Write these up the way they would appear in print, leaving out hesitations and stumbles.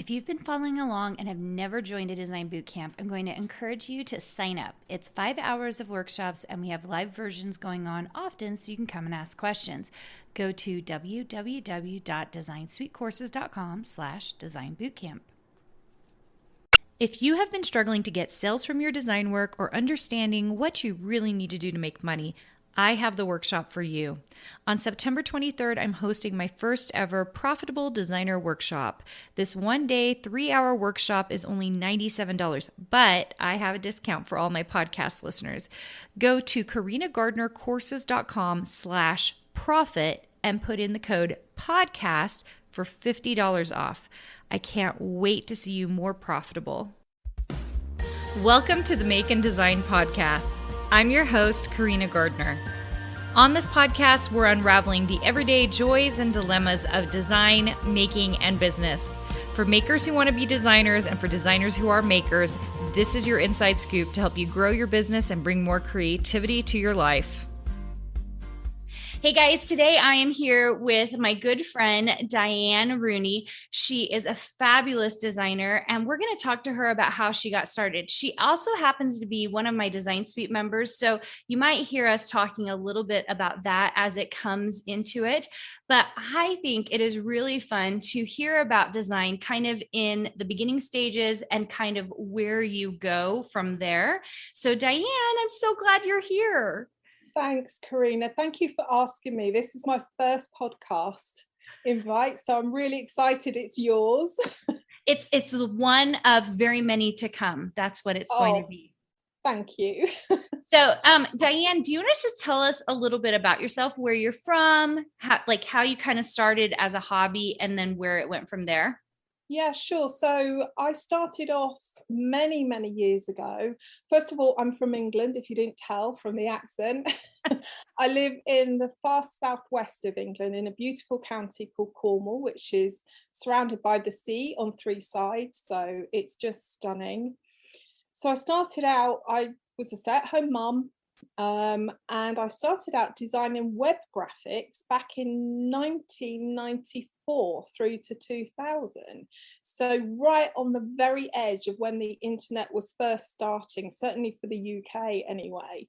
If you've been following along and have never joined a design boot camp, I'm going to encourage you to sign up. It's 5 hours of workshops and we have live versions going on often so you can come and ask questions. Go to www.designsweetcourses.com/designbootcamp. If you have been struggling to get sales from your design work or understanding what you really need to do to make money, I have the workshop for you. On September 23rd, I'm hosting my first ever Profitable Designer Workshop. This 1-day, 3-hour workshop is only $97, but I have a discount for all my podcast listeners. Go to carinagardnercourses.com/profit and put in the code podcast for $50 off. I can't wait to see you more profitable. Welcome to the Make and Design Podcast. I'm your host, Carina Gardner. On this podcast, we're unraveling the everyday joys and dilemmas of design, making, and business. For makers who want to be designers and for designers who are makers, this is your inside scoop to help you grow your business and bring more creativity to your life. Hey guys, today I am here with my good friend, Diane Rooney. She is a fabulous designer, and we're going to talk to her about how she got started. She also happens to be one of my Design Suite members, so you might hear us talking a little bit about that as it comes into it. But I think it is really fun to hear about design kind of in the beginning stages and kind of where you go from there. So Diane, I'm so glad you're here. Thanks, Carina. Thank you for asking me. This is my first podcast invite, so I'm really excited it's yours. It's one of very many to come. That's what it's going to be. Thank you. So, Diane, do you want to just tell us a little bit about yourself, where you're from, how you kind of started as a hobby and then where it went from there? Yeah, sure. So I started off many, many years ago. First of all, I'm from England, if you didn't tell from the accent. I live in the far southwest of England in a beautiful county called Cornwall, which is surrounded by the sea on 3 sides. So it's just stunning. So I started out, I was a stay-at-home mum. And I started out designing web graphics back in 1994 through to 2000. So right on the very edge of when the internet was first starting, certainly for the UK anyway.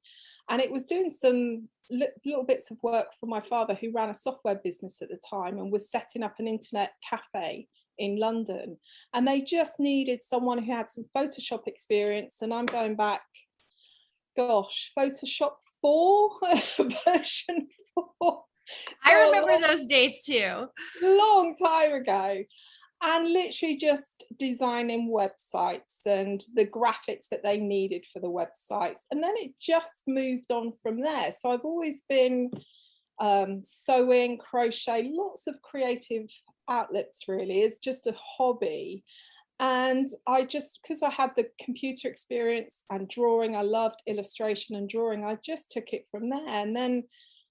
And it was doing some little bits of work for my father, who ran a software business at the time and was setting up an internet cafe in London. And they just needed someone who had some Photoshop experience. And I'm going back, gosh, Photoshop 4, version 4. So I remember those days too. Long time ago. And literally just designing websites and the graphics that they needed for the websites. And then it just moved on from there. So I've always been sewing, crochet, lots of creative outlets really. It's just a hobby. And I just, because I had the computer experience and drawing, I loved illustration and drawing, I just took it from there. And then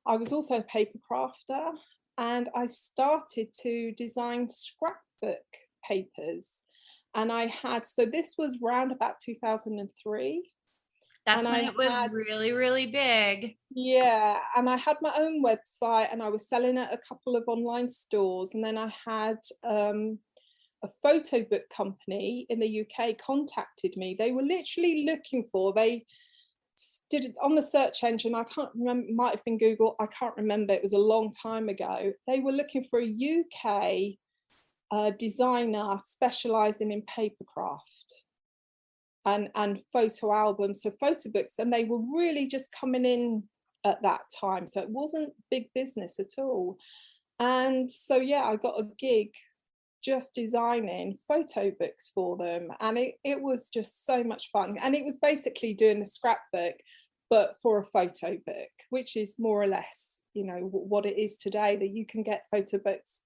I was also a paper crafter, and I started to design scrapbook papers. And I had, so this was round about 2003. That's when it was really, really big. Yeah, and I had my own website and I was selling at a couple of online stores. And then I had a photo book company in the UK contacted me. They were literally looking for, they did it on the search engine. I can't remember, it might have been Google. I can't remember. It was a long time ago. They were looking for a UK designer specializing in paper craft and photo albums, so photo books. And they were really just coming in at that time. So it wasn't big business at all. And so, yeah, I got a gig just designing photo books for them, and it was just so much fun. And it was basically doing the scrapbook but for a photo book, which is more or less, you know, what it is today, that you can get photo books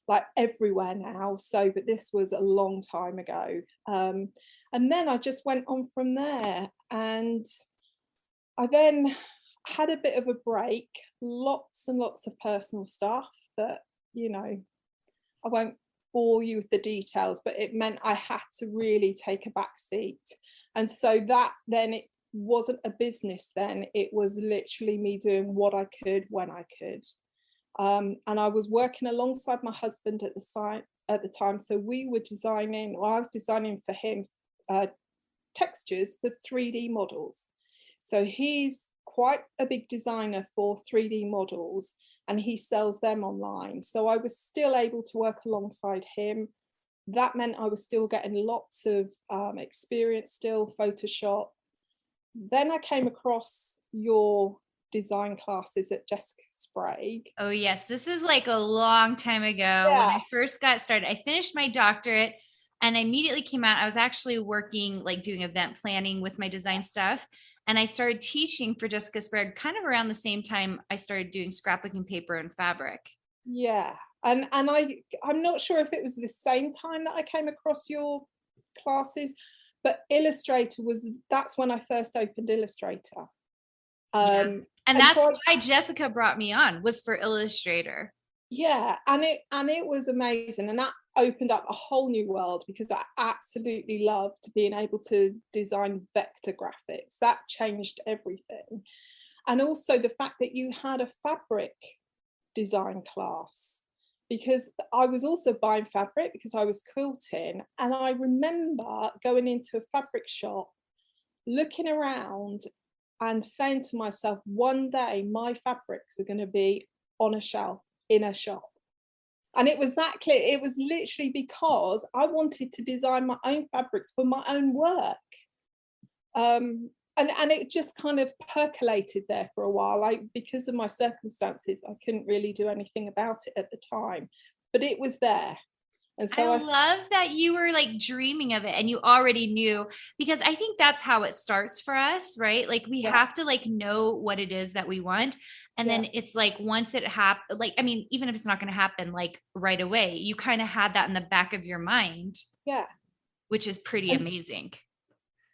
like everywhere now. So but this was a long time ago, and then I just went on from there. And I then had a bit of a break, lots and lots of personal stuff that, you know, I won't bore you with the details, but it meant I had to really take a back seat. And so that then, it wasn't a business then, it was literally me doing what I could when I could. And I was working alongside my husband at the at the time. So we were designing, or I was designing for him textures for 3D models. So he's quite a big designer for 3D models, and he sells them online. So I was still able to work alongside him. That meant I was still getting lots of experience, still Photoshop. Then I came across your design classes at Jessica Sprague. Oh yes, this is like a long time ago when I first got started. I finished my doctorate and I immediately came out. I was actually working, like doing event planning with my design stuff. And I started teaching for Jessica Sprague kind of around the same time I started doing scrapbooking paper and fabric. Yeah. And I'm not sure if it was the same time that I came across your classes, but Illustrator that's when I first opened Illustrator. And that's why Jessica brought me on, was for Illustrator. Yeah, and it was amazing, and that opened up a whole new world, because I absolutely loved being able to design vector graphics. That changed everything. And also the fact that you had a fabric design class, because I was also buying fabric because I was quilting, and I remember going into a fabric shop, looking around and saying to myself, one day my fabrics are going to be on a shelf in a shop. And it was that clear. It was literally because I wanted to design my own fabrics for my own work. And it just kind of percolated there for a while. Because of my circumstances, I couldn't really do anything about it at the time, but it was there. And so I love that you were like dreaming of it and you already knew, because I think that's how it starts for us, right? Like we have to like know what it is that we want. And then it's like, once it happens, like, I mean, even if it's not going to happen like right away, you kind of had that in the back of your mind. Yeah. Which is pretty amazing.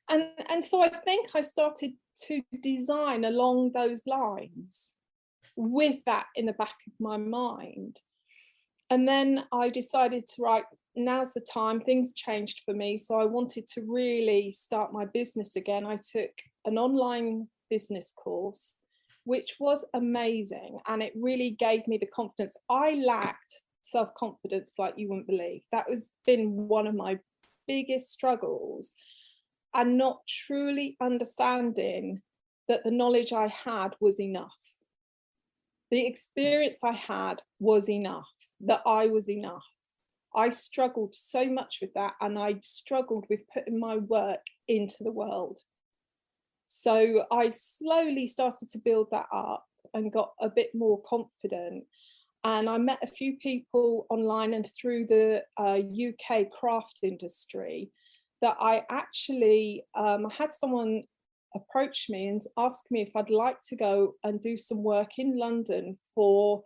And so I think I started to design along those lines with that in the back of my mind. And then I decided to write, now's the time. Things changed for me. So I wanted to really start my business again. I took an online business course, which was amazing. And it really gave me the confidence. I lacked self-confidence like you wouldn't believe. That has been one of my biggest struggles, and not truly understanding that the knowledge I had was enough. The experience I had was enough, that I was enough. I struggled so much with that, and I struggled with putting my work into the world. So I slowly started to build that up and got a bit more confident. And I met a few people online and through the UK craft industry that I actually had someone approach me and ask me if I'd like to go and do some work in London for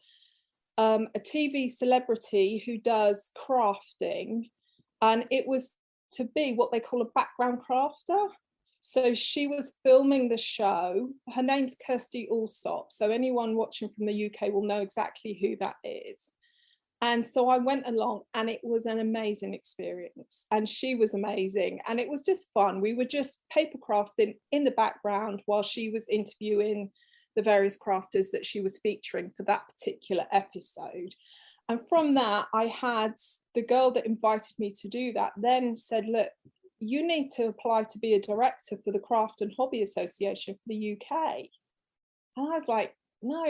a TV celebrity who does crafting, and it was to be what they call a background crafter. So she was filming the show. Her name's Kirsty Allsop, so anyone watching from the UK will know exactly who that is. And so I went along, and it was an amazing experience, and she was amazing, and it was just fun. We were just paper crafting in the background while she was interviewing the various crafters that she was featuring for that particular episode. And from that, I had the girl that invited me to do that then said, look, you need to apply to be a director for the Craft and Hobby Association for the UK. And I was like, no.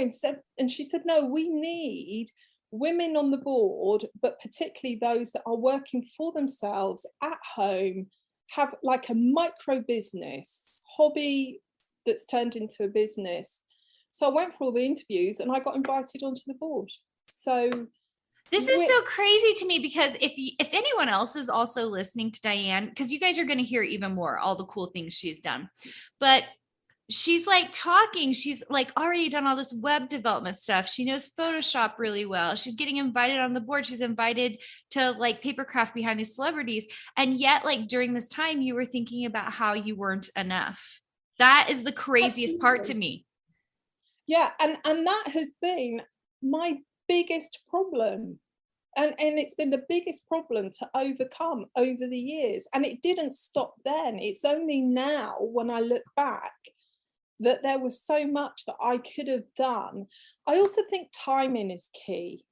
And she said, no, we need women on the board, but particularly those that are working for themselves at home, have like a micro business, hobby that's turned into a business. So I went for all the interviews and I got invited onto the board. So this is so crazy to me, because if anyone else is also listening to Diane, because you guys are going to hear even more all the cool things she's done, but she's like talking, she's like already done all this web development stuff. She knows Photoshop really well. She's getting invited on the board. She's invited to like papercraft behind these celebrities. And yet, like during this time, you were thinking about how you weren't enough. That is the craziest part to me. Yeah, and that has been my biggest problem. And it's been the biggest problem to overcome over the years. And it didn't stop then. It's only now, when I look back, that there was so much that I could have done. I also think timing is key.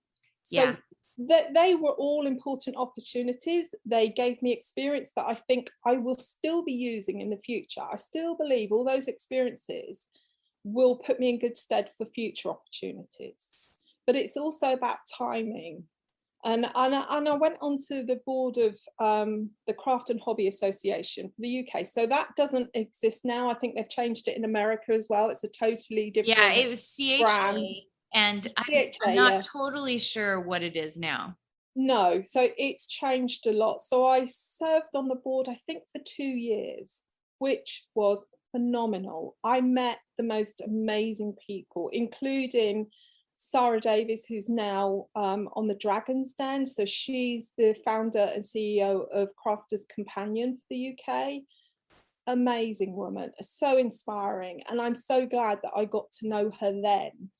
So they were all important opportunities. They gave me experience that I think I will still be using in the future. I still believe all those experiences will put me in good stead for future opportunities. But it's also about timing. And I went onto the board of the Craft and Hobby Association for the UK. So that doesn't exist now. I think they've changed it in America as well. It's a totally different Yeah, it was CHA. brand. And CHA, I'm not totally sure what it is now. No, so it's changed a lot. So I served on the board, I think, for 2 years, which was phenomenal. I met the most amazing people, including Sarah Davies, who's now on the Dragon's Den. So she's the founder and CEO of Crafters Companion for the UK. Amazing woman, so inspiring. And I'm so glad that I got to know her then.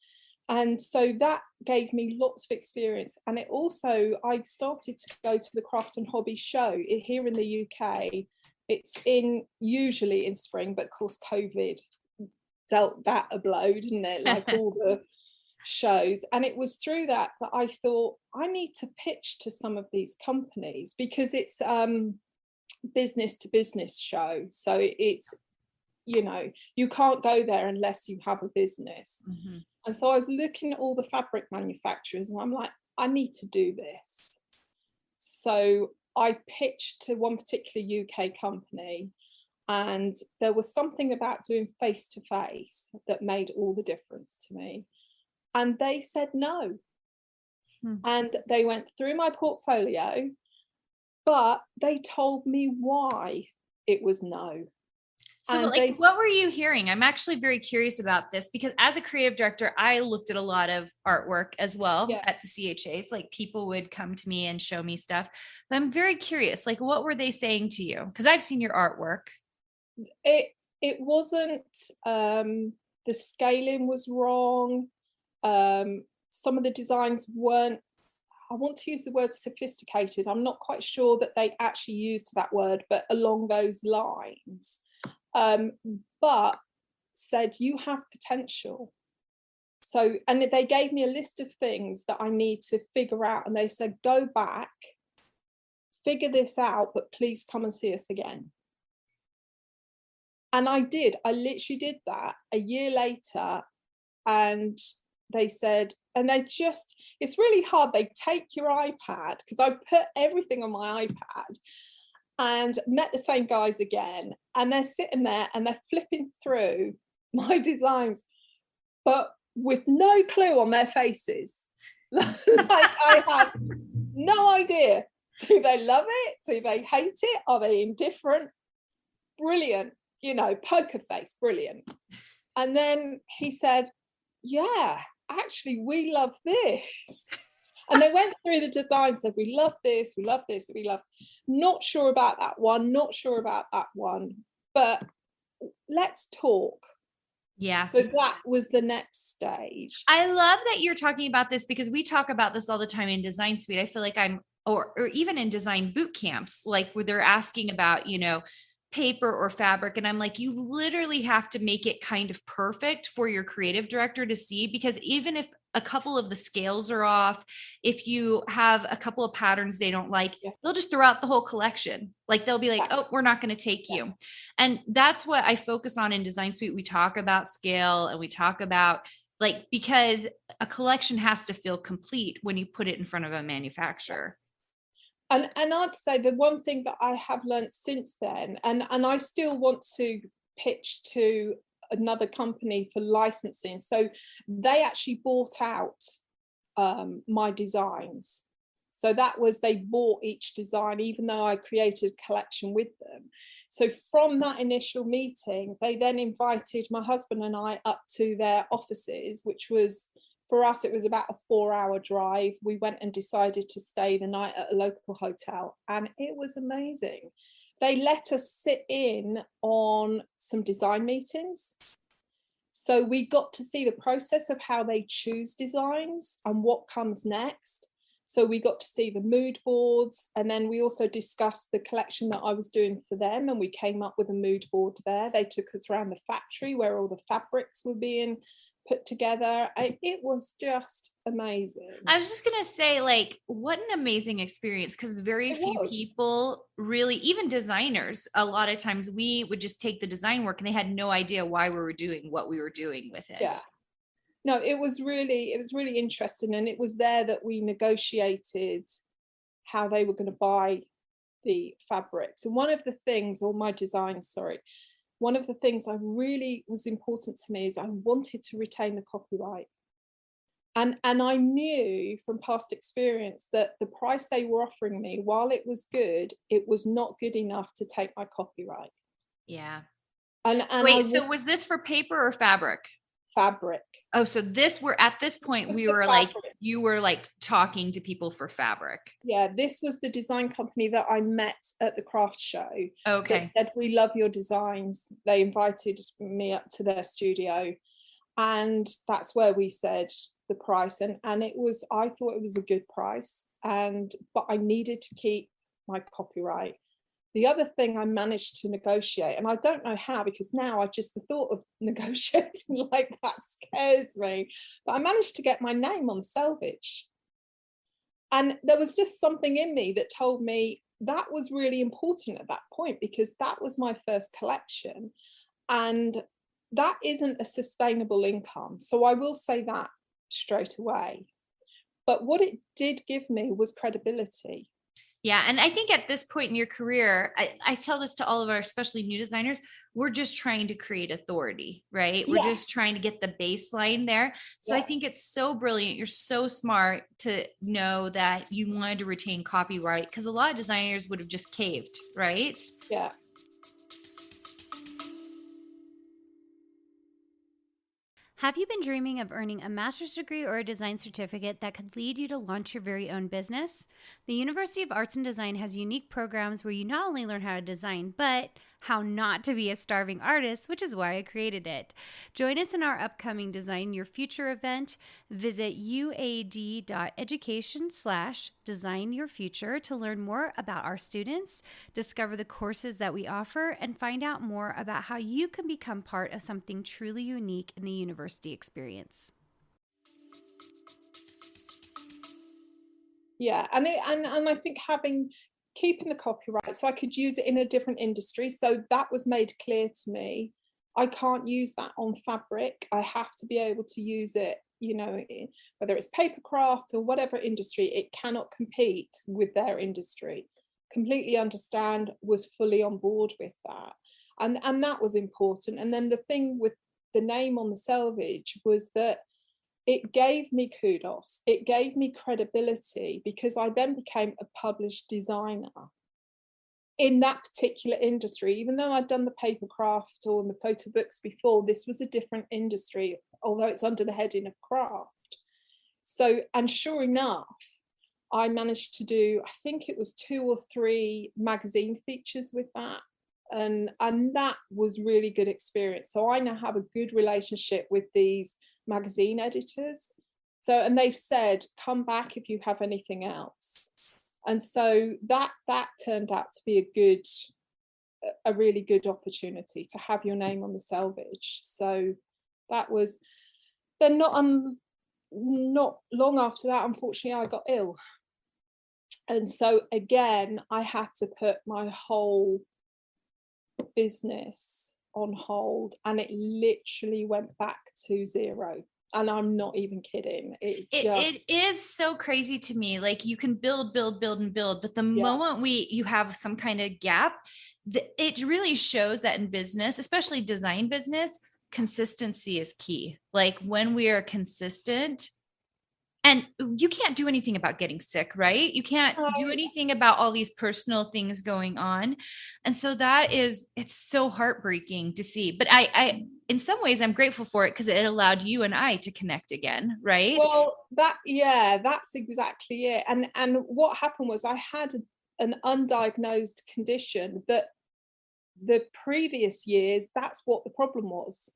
And so that gave me lots of experience. And it also, I started to go to the Craft and Hobby show here in the UK. It's usually in spring, but of course COVID dealt that a blow, didn't it? Like all the shows. And it was through that I thought, I need to pitch to some of these companies, because it's business to business show. So it's, you can't go there unless you have a business. Mm-hmm. And so I was looking at all the fabric manufacturers and I'm like, I need to do this. So I pitched to one particular UK company, and there was something about doing face to face that made all the difference to me. And they said no. And they went through my portfolio, but they told me why it was no. So what were you hearing? I'm actually very curious about this, because as a creative director, I looked at a lot of artwork as well at the CHAs. Like, people would come to me and show me stuff. But I'm very curious, like, what were they saying to you? Because I've seen your artwork. It wasn't, the scaling was wrong. Some of the designs weren't, I want to use the word sophisticated. I'm not quite sure that they actually used that word, but along those lines. But said, you have potential. So, and they gave me a list of things that I need to figure out. And they said, go back, figure this out, but please come and see us again. And I did. I literally did that a year later. And they said, and it's really hard. They take your iPad, because I put everything on my iPad, and met the same guys again, and they're sitting there and they're flipping through my designs, but with no clue on their faces. Like, I have no idea. Do they love it? Do they hate it? Are they indifferent? Brilliant, poker face, brilliant. And then he said, yeah, actually, we love this. And they went through the designs, said, we love this, we love this, we love, not sure about that one, not sure about that one, but let's talk. Yeah. So that was the next stage. I love that you're talking about this, because we talk about this all the time in Design Suite. I feel like or even in design boot camps, like where they're asking about, paper or fabric. And I'm like, you literally have to make it kind of perfect for your creative director to see, because even if a couple of the scales are off, if you have a couple of patterns they don't like, they'll just throw out the whole collection. Like, they'll be like, oh, we're not going to take you. And that's what I focus on in Design Suite. We talk about scale, and we talk about, like, because a collection has to feel complete when you put it in front of a manufacturer. And I'd say the one thing that I have learned since then, and I still want to pitch to another company for licensing. So they actually bought out my designs. So that was, they bought each design, even though I created a collection with them. So from that initial meeting, they then invited my husband and I up to their offices, which was, for us, it was about a 4-hour drive. We went and decided to stay the night at a local hotel, and it was amazing. They let us sit in on some design meetings. So we got to see the process of how they choose designs and what comes next. So we got to see the mood boards, and then we also discussed the collection that I was doing for them, and we came up with a mood board there. They took us around the factory where all the fabrics were being put together. It was just amazing. I was just gonna say, like, what an amazing experience, because very few people really, even designers, a lot of times we would just take the design work and they had no idea why we were doing what we were doing with it. Yeah. No, it was really interesting, and it was there that we negotiated how they were going to buy the fabrics. And one of the things, or my designs, sorry, one of the things I really was important to me is I wanted to retain the copyright. And I knew from past experience that the price they were offering me, while it was good, it was not good enough to take my copyright. Yeah. And wait, so was this for paper or fabric? Fabric. Oh, so we're at this point, we were like, you were like talking to people for fabric. Yeah, this was the design company that I met at the craft show. Okay. That said, we love your designs. They invited me up to their studio, and that's where we said the price. And it was, I thought it was a good price, but I needed to keep my copyright. The other thing I managed to negotiate, and I don't know how, because now I just, the thought of negotiating like that scares me, but I managed to get my name on selvage. And there was just something in me that told me that was really important at that point, because that was my first collection. And that isn't a sustainable income. So I will say that straight away. But what it did give me was credibility. Yeah. And I think at this point in your career, I tell this to all of our, especially new designers, we're just trying to create authority, right? We're just trying to get the baseline there. So I think it's so brilliant. You're so smart to know that you wanted to retain copyright, because a lot of designers would have just caved, right? Yeah. Have you been dreaming of earning a master's degree or a design certificate that could lead you to launch your very own business? The University of Arts and Design has unique programs where you not only learn how to design, but how not to be a starving artist, which is why I created it. Join us in our upcoming Design Your Future event. Visit uad.education/designyourfuture to learn more about our students, discover the courses that we offer, and find out more about how you can become part of something truly unique in the university experience. Yeah, and I think keeping the copyright, so I could use it in a different industry. So that was made clear to me. I can't use that on fabric. I have to be able to use it, whether it's paper craft or whatever industry, it cannot compete with their industry. Completely understand, was fully on board with that. And that was important. And then the thing with the name on the selvage was that it gave me kudos. It gave me credibility, because I then became a published designer in that particular industry. Even though I'd done the paper craft or the photo books before, this was a different industry, although it's under the heading of craft. So, and sure enough, I managed to do, I think it was 2 or 3 magazine features with that. And that was really good experience. So I now have a good relationship with these magazine editors. So, and they've said, come back if you have anything else. And so that turned out to be a really good opportunity to have your name on the selvage. So that was, then not long after that, unfortunately, I got ill. And so again, I had to put my whole business on hold, and it literally went back to zero. And I'm not even kidding. It is so crazy to me. Like, you can build, but the moment you have some kind of gap, it really shows that in business, especially design business, consistency is key. Like, when we are consistent, and you can't do anything about getting sick, right? You can't do anything about all these personal things going on. And so it's so heartbreaking to see. But I in some ways, I'm grateful for it, because it allowed you and I to connect again, right? Well, that's exactly it. And what happened was, I had an undiagnosed condition that the previous years, that's what the problem was.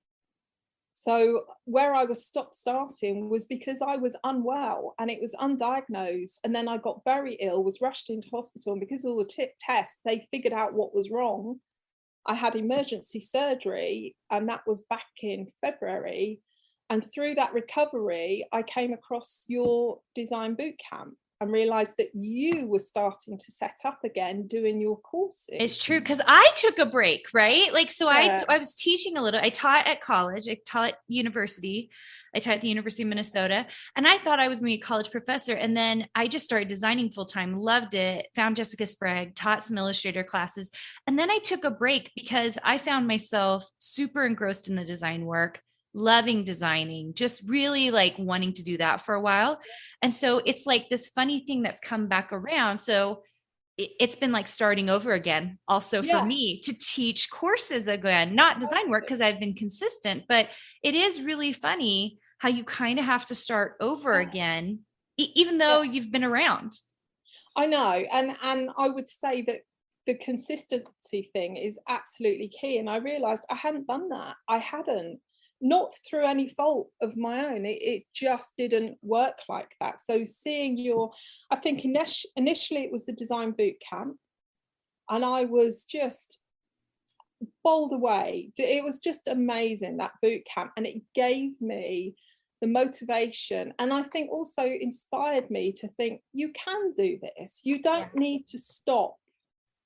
So where I was starting was because I was unwell and it was undiagnosed. And then I got very ill, was rushed into hospital. And because of all the tests, they figured out what was wrong. I had emergency surgery, and that was back in February. And through that recovery, I came across your design boot camp and realized that you were starting to set up again doing your courses. It's true, because I took a break, right? Like, so Yeah. I was teaching a little. I taught at college. I taught at university. I taught at the University of Minnesota, and I thought I was going to be a college professor. And then I just started designing full time, loved it, found Jessica Sprague, taught some Illustrator classes. And then I took a break because I found myself super engrossed in the design work, loving designing, just really like wanting to do that for a while. And so it's like this funny thing that's come back around. So it's been like starting over again also for me to teach courses again, not design work because I've been consistent, but it is really funny how you kind of have to start over again, even though you've been around. I know. And I would say that the consistency thing is absolutely key. And I realized I hadn't done that. I hadn't, not through any fault of my own. It just didn't work like that. So seeing I think initially it was the design boot camp, and I was just bowled away. It was just amazing, that boot camp, and it gave me the motivation, and I think also inspired me to think, you can do this. You don't need to stop.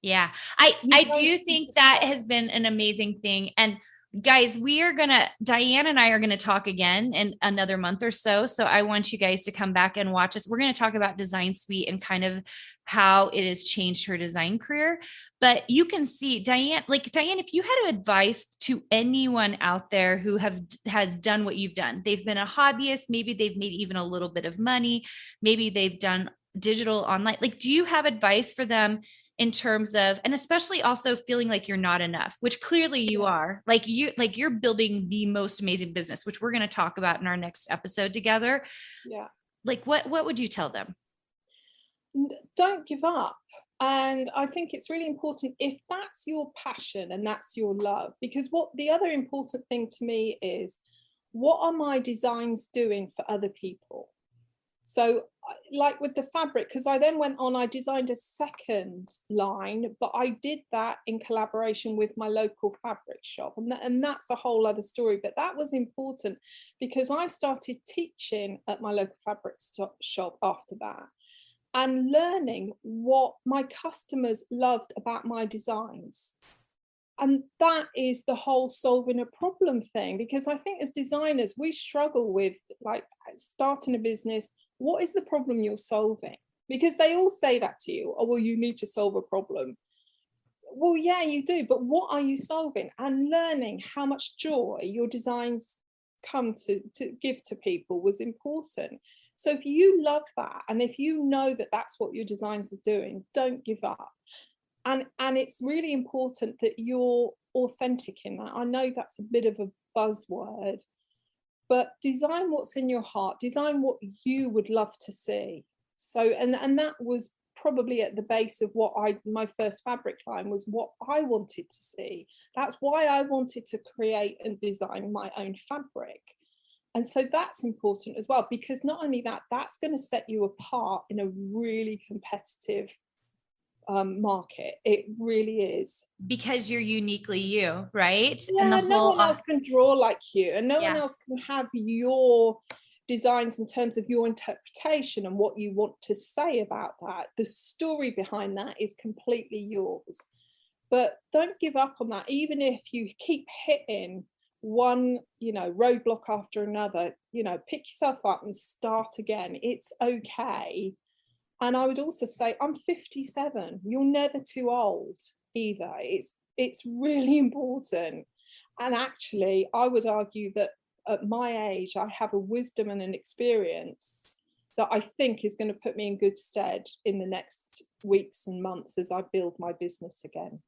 Yeah, I do think that has been an amazing thing. And guys, Diane and I are going to talk again in another month or so. So I want you guys to come back and watch us. We're going to talk about Design Suite and kind of how it has changed her design career. But you can see Diane, if you had advice to anyone out there who has done what you've done, they've been a hobbyist, maybe they've made even a little bit of money, maybe they've done digital online. Like, do you have advice for them in terms of, and especially also feeling like you're not enough, which clearly you are, you're building the most amazing business, which we're going to talk about in our next episode together. Yeah. Like, what would you tell them? Don't give up. And I think it's really important, if that's your passion and that's your love, because what the other important thing to me is, what are my designs doing for other people? So like with the fabric, because I then went on, I designed a second line, but I did that in collaboration with my local fabric shop. And that's a whole other story. But that was important because I started teaching at my local fabric shop after that, and learning what my customers loved about my designs. And that is the whole solving a problem thing, because I think as designers, we struggle with like starting a business. What is the problem you're solving? Because they all say that to you. Oh, well, you need to solve a problem. Well, yeah, you do. But what are you solving? And learning how much joy your designs come to give to people was important. So if you love that, and if you know that that's what your designs are doing, don't give up. And it's really important that you're authentic in that. I know that's a bit of a buzzword, but design what's in your heart, design what you would love to see. So, and that was probably at the base of what my first fabric line was, what I wanted to see. That's why I wanted to create and design my own fabric. And so that's important as well, because not only that, that's going to set you apart in a really competitive market. It really is, because you're uniquely you, right? Yeah, and no one else can draw like you, and no one else can have your designs in terms of your interpretation and what you want to say about that. The story behind that is completely yours. But don't give up on that, even if you keep hitting one roadblock after another. Pick yourself up and start again. It's okay. And I would also say, I'm 57. You're never too old either. It's really important. And actually, I would argue that at my age, I have a wisdom and an experience that I think is going to put me in good stead in the next weeks and months as I build my business again.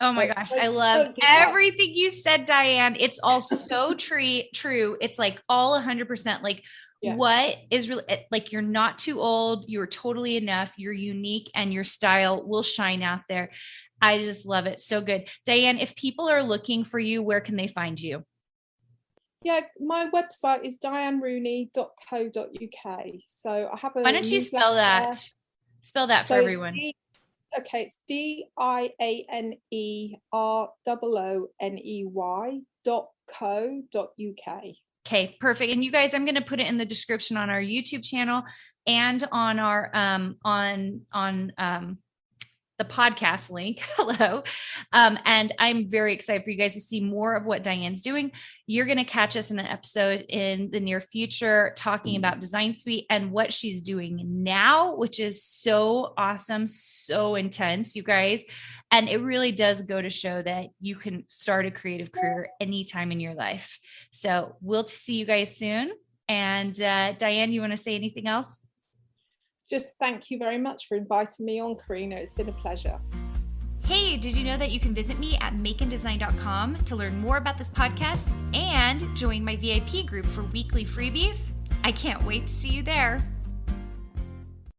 Oh my gosh, I love everything you said, Diane. It's all so true. It's like all 100%. Like, what is really, like, you're not too old. You're totally enough. You're unique, and your style will shine out there. I just love it. So good. Diane, if people are looking for you, where can they find you? Yeah, my website is dianerooney.co.uk. So I have a Why don't you spell that? Spell that for everyone. It's DianeRooney.co.uk. Okay, perfect. And you guys, I'm going to put it in the description on our YouTube channel and on our the podcast link. Hello. And I'm very excited for you guys to see more of what Diane's doing. You're going to catch us in an episode in the near future talking about Design Suite and what she's doing now, which is so awesome, so intense, you guys. And it really does go to show that you can start a creative career anytime in your life. So we'll see you guys soon. And Diane, you want to say anything else? Just thank you very much for inviting me on, Carina. It's been a pleasure. Hey, did you know that you can visit me at makeanddesign.com to learn more about this podcast and join my VIP group for weekly freebies? I can't wait to see you there.